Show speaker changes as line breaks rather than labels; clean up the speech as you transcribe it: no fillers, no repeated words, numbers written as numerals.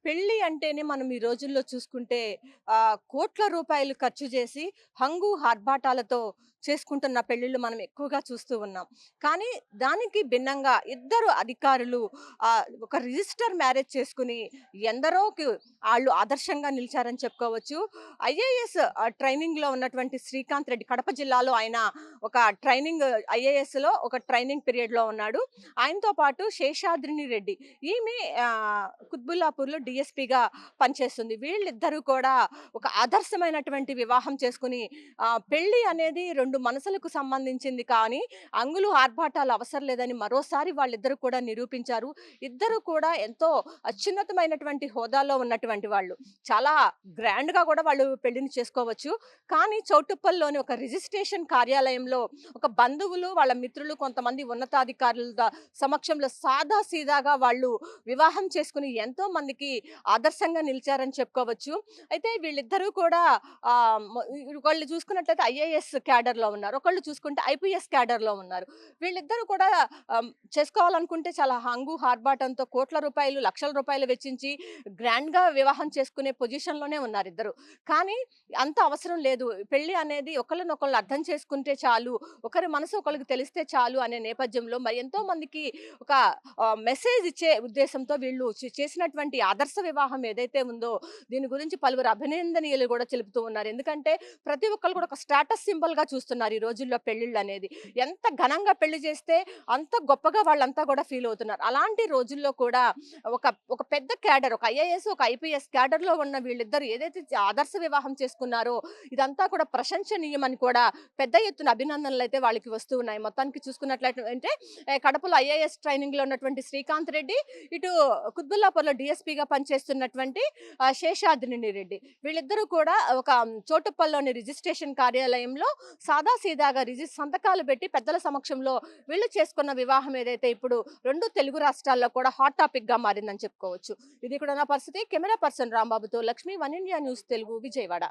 పెళ్లి అంటేనే మనం ఈ రోజుల్లో చూసుకుంటే కోట్ల రూపాయలు ఖర్చు చేసి హంగు ఆర్భాటాలతో చేసుకుంటున్న పెళ్ళిళ్ళు మనం ఎక్కువగా చూస్తూ ఉన్నాం. కానీ దానికి భిన్నంగా ఇద్దరు అధికారులు ఒక రిజిస్టర్ మ్యారేజ్ చేసుకుని ఎందరోకి ఆళ్ళు ఆదర్శంగా నిలిచారని చెప్పుకోవచ్చు. ఐఏఎస్ ట్రైనింగ్‌లో ఉన్నటువంటి శ్రీకాంత్ రెడ్డి కడప జిల్లాలో ఆయన ఒక ట్రైనింగ్ ఐఏఎస్‌లో ఒక ట్రైనింగ్ పీరియడ్‌లో ఉన్నాడు. ఆయనతో పాటు శేషాద్రిని రెడ్డి ఈమె కుత్బుల్లాపూర్‌లో డీఎస్పీగా పనిచేస్తుంది. వీళ్ళిద్దరూ కూడా ఒక ఆదర్శమైనటువంటి వివాహం చేసుకొని పెళ్లి అనేది 2 మనసులకు సంబంధించింది కానీ, అంగులు ఆర్భాటాలు అవసరం లేదని మరోసారి వాళ్ళిద్దరూ కూడా నిరూపించారు. ఇద్దరు కూడా ఎంతో అత్యున్నతమైనటువంటి హోదాలో ఉన్నటువంటి వాళ్ళు. చాలా గ్రాండ్‌గా కూడా వాళ్ళు పెళ్లిని చేసుకోవచ్చు. కానీ చౌటుప్పల్‌లోని ఒక రిజిస్ట్రేషన్ కార్యాలయంలో ఒక బంధువులు, వాళ్ళ మిత్రులు, కొంతమంది ఉన్నతాధికారుల సమక్షంలో సాదా సీదాగా వాళ్ళు వివాహం చేసుకుని ఎంతో మందికి ఆదర్శంగా నిలిచారని చెప్పుకోవచ్చు. అయితే వీళ్ళిద్దరూ కూడా ఒకళ్ళు చూసుకున్నట్లయితే ఐఏఎస్ క్యాడర్‌లో ఉన్నారు. ఒకళ్ళు చూసుకుంటే ఐపీఎస్ క్యాడర్‌లో ఉన్నారు. వీళ్ళిద్దరూ కూడా చేసుకోవాలనుకుంటే చాలా హంగు, ఆర్భాటంతో కోట్ల రూపాయలు, లక్షల రూపాయలు వెచ్చించి గ్రాండ్‌గా వివాహం చేసుకునే పొజిషన్‌లోనే ఉన్నారిద్దరు. కానీ అంత అవసరం లేదు. పెళ్లి అనేది ఒకళ్ళనొకళ్ళు అర్థం చేసుకుంటే చాలు, ఒకరి మనసు ఒకళ్ళకి తెలిస్తే చాలు అనే నేపథ్యంలో మరి ఎంతో మందికి ఒక మెసేజ్ ఇచ్చే ఉద్దేశంతో వీళ్ళు చేసినటువంటి ఆదర్శ వివాహం ఏదైతే ఉందో, దీని గురించి పలువురు అభినందనీయులు గూడా తెలుపుతూ ఉన్నారు. ఎందుకంటే, ప్రతి ఒక్కళ్ళు కూడా ఒక స్టేటస్ సింబల్‌గా చూస్తున్నారు ఈ రోజుల్లో పెళ్ళిళ్ళనేది. ఎంత ఘనంగా పెళ్లి చేస్తే, అంత గొప్పగా వాళ్ళంతా గూడా ఫీల్ అవుతున్నారు. అలాంటి రోజుల్లో కూడా ఒక ఒక పెద్ద క్యాడర్, ఒక ఐఏఎస్, ఒక ఐపీఎస్ క్యాడర్‌లో ఉన్న వీళ్ళిద్దరూ ఏదైతే ఆదర్శ వివాహం చేసుకున్నారో, ఇదంతా కూడా ప్రశంసనీయమని కూడా పెద్ద ఎత్తున అభినందనలైతే వాళ్ళకి వస్తూ ఉన్నాయి. మొత్తానికి చూసుకున్నట్లయితే అంటే కడపలో ఐఏఎస్ ట్రైనింగ్‌లో ఉన్నటువంటి శ్రీకాంత్ రెడ్డి, ఇటు కుత్బుల్లాపూర్‌లో డీఎస్పీగా పనిచేస్తున్నటువంటి శేషాద్రిని రెడ్డి. వీళ్ళిద్దరూ కూడా ఒక చోటుప్పల్‌లోని రిజిస్ట్రేషన్ కార్యాలయంలో సాదాసీదాగా సంతకాలు పెట్టి పెద్దల సమక్షంలో వీళ్ళు చేసుకున్న వివాహం ఏదైతే ఇప్పుడు 2 తెలుగు రాష్ట్రాల్లో కూడా హాట్ టాపిక్‌గా మారిందని చెప్పుకోవచ్చు. ఇది కూడా నా పరిస్థితి. కెమెరా పర్సన్ రాంబాబుతో Lakshmi, one India news Telugu, Vijayawada.